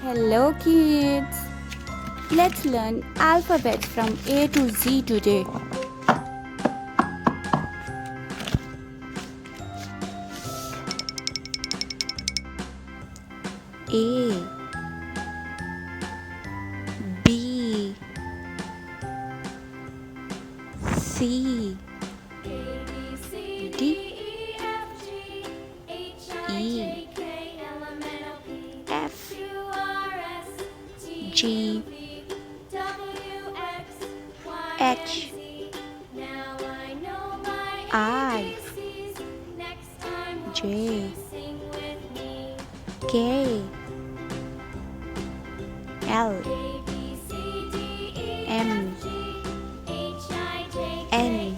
Hello kids! Let's learn alphabets from A to Z today. A B C D E F G H I J K L M N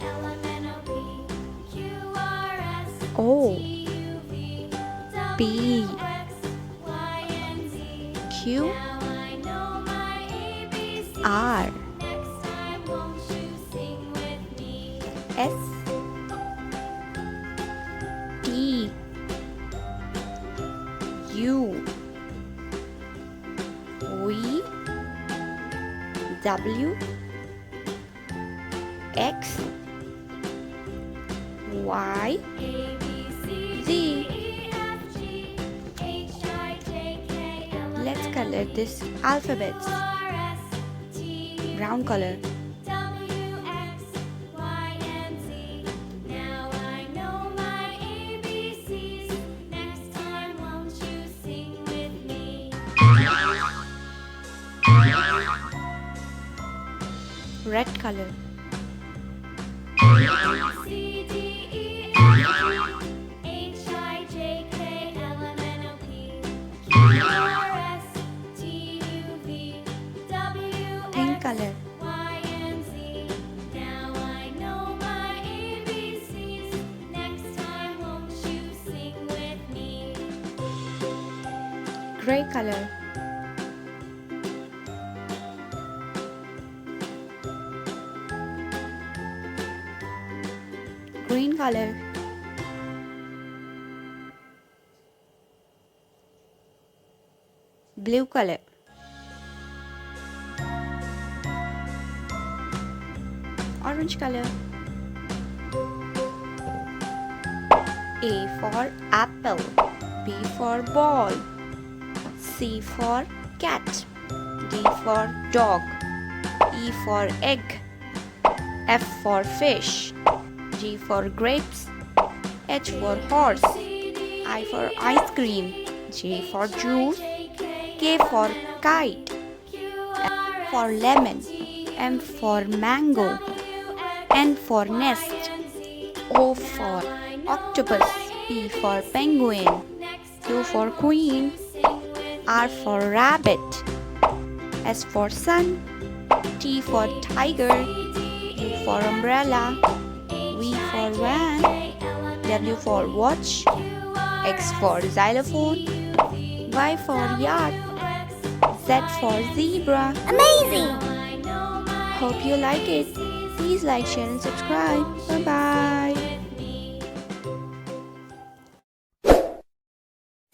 O P Q R S T U V W X Y Z. Let's color this alphabets. Brown color. Red color. Pink color. Gray color. Green color. Blue color. Orange color. A for apple, B for ball, C for cat, D for dog, E for egg, F for fish, G for grapes, H for horse, I for ice cream, J for juice, K for kite, L for lemon, M for mango, N for nest, O for octopus, P for penguin, Q for queen, R for rabbit, S for sun, T for tiger, U for umbrella, V for van, W for watch, X for xylophone, Y for yard, Z for zebra. Amazing! Hope you like it. Please like, share and subscribe. Bye bye.